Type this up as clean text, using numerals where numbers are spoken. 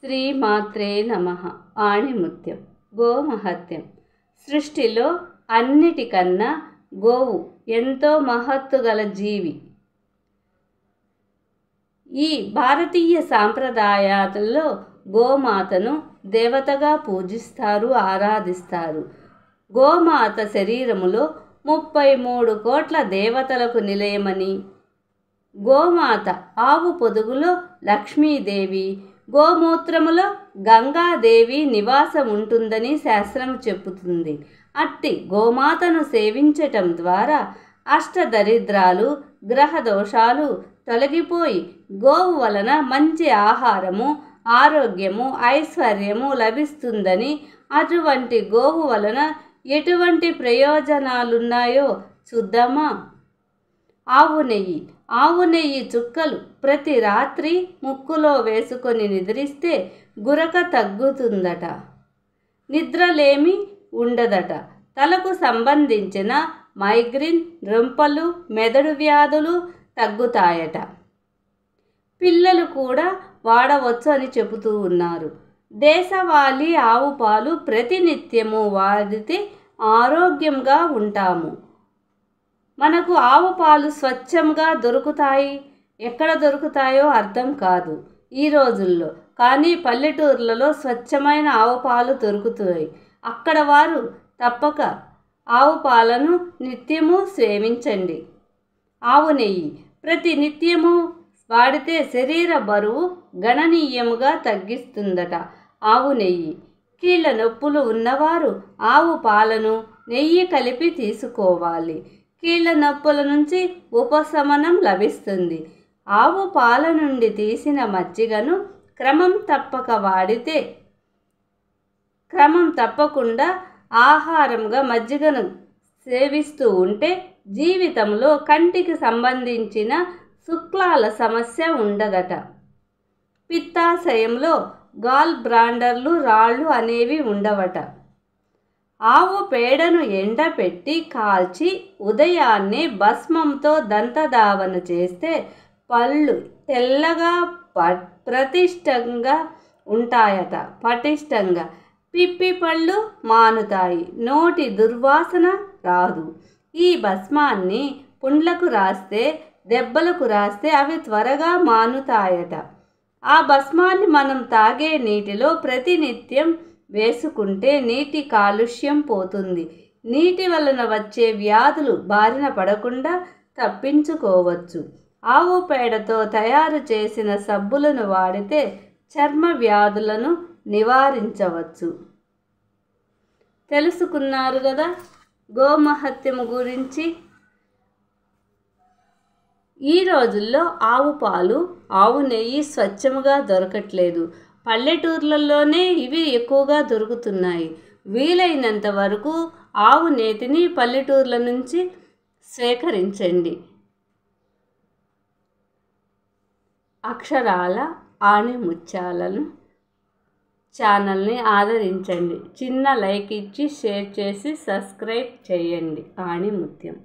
శ్రీమాత్రే నమః. ఆణిముత్యం. గోమహత్యం. సృష్టిలో అన్నిటికన్నా గోవు ఎంతో మహత్తు గల జీవి. ఈ భారతీయ సాంప్రదాయాలలో గోమాతను దేవతగా పూజిస్తారు, ఆరాధిస్తారు. గోమాత శరీరములో 33 కోట్ల దేవతలకు నిలయమని, గోమాత ఆవు పొదుగులో లక్ష్మీదేవి, గోమూత్రములో గంగాదేవి నివాసం ఉంటుందని శాస్త్రం చెప్పుతుంది. అట్టి గోమాతను సేవించటం ద్వారా అష్టదరిద్రాలు, గ్రహ దోషాలు తొలగిపోయి గోవు వలన మంచి ఆహారము, ఆరోగ్యము, ఐశ్వర్యము లభిస్తుందని, అటువంటి గోవు వలన ఎటువంటి ప్రయోజనాలున్నాయో చూద్దామా? ఆవు నెయ్యి. ఆవు నెయ్యి చుక్కలు ప్రతి రాత్రి ముక్కులో వేసుకొని నిద్రిస్తే గురక తగ్గుతుందట, నిద్రలేమి ఉండదట, తలకు సంబంధించిన మైగ్రేన్, రొంపలు, మెదడు వ్యాధులు తగ్గుతాయట. పిల్లలు కూడా వాడవచ్చు అని చెబుతూ ఉన్నారు. దేశవాళీ ఆవు పాలు ప్రతినిత్యము వాడితే ఆరోగ్యంగా ఉంటాము. మనకు ఆవు పాలు స్వచ్ఛంగా దొరుకుతాయి. ఎక్కడ దొరుకుతాయో అర్థం కాదు ఈ రోజుల్లో. కానీ పల్లెటూర్లలో స్వచ్ఛమైన ఆవు పాలు దొరుకుతాయి. అక్కడ వారు తప్పక ఆవు పాలను నిత్యము సేవించండి. ఆవు నెయ్యి ప్రతి నిత్యము వాడితే శరీర బరువు గణనీయముగా తగ్గిస్తుందట ఆవు నెయ్యి. కీళ్ళ నొప్పులు ఉన్నవారు ఆవు పాలను, నెయ్యి కలిపి తీసుకోవాలి. కీళ్ళ నొప్పుల నుంచి ఉపశమనం లభిస్తుంది. ఆవు పాల నుండి తీసిన మజ్జిగను క్రమం తప్పకుండా ఆహారంగా మజ్జిగను సేవిస్తూ ఉంటే జీవితంలో కంటికి సంబంధించిన శుక్లాల సమస్య ఉండదట. పిత్తాశయంలో గాల్ బ్లాడర్లు, రాళ్ళు అనేవి ఉండవట. ఆవు పేడను ఎండపెట్టి కాల్చి ఉదయాన్నే భస్మంతో దంతధావన చేస్తే పళ్ళు తెల్లగా పటిష్టంగా ఉంటాయట. పిప్పి పళ్ళు మానుతాయి, నోటి దుర్వాసన రాదు. ఈ భస్మాన్ని పుండ్లకు రాస్తే, దెబ్బలకు రాస్తే అవి త్వరగా మానుతాయట. ఆ భస్మాన్ని మనం తాగే నీటిలో ప్రతినిత్యం వేసుకుంటే నీటి కాలుష్యం పోతుంది. నీటి వలన వచ్చే వ్యాధులు బారిన పడకుండా తప్పించుకోవచ్చు. ఆవు పేడతో తయారు చేసిన సబ్బులను వాడితే చర్మ వ్యాధులను నివారించవచ్చు. తెలుసుకున్నారు కదా గోమహత్యము గురించి. ఈ రోజుల్లో ఆవు పాలు, ఆవు నెయ్యి స్వచ్ఛముగా దొరకట్లేదు. పల్లెటూర్లలోనే ఇవి ఎక్కువగా దొరుకుతున్నాయి. వీలైనంత వరకు ఆవు నేతిని పల్లెటూర్ల నుంచి సేకరించండి. అక్షరాల ఆణిముత్యాలను ఛానల్ని ఆదరించండి. చిన్న లైక్ ఇచ్చి షేర్ చేసి సబ్స్క్రైబ్ చేయండి. ఆణిముత్యం.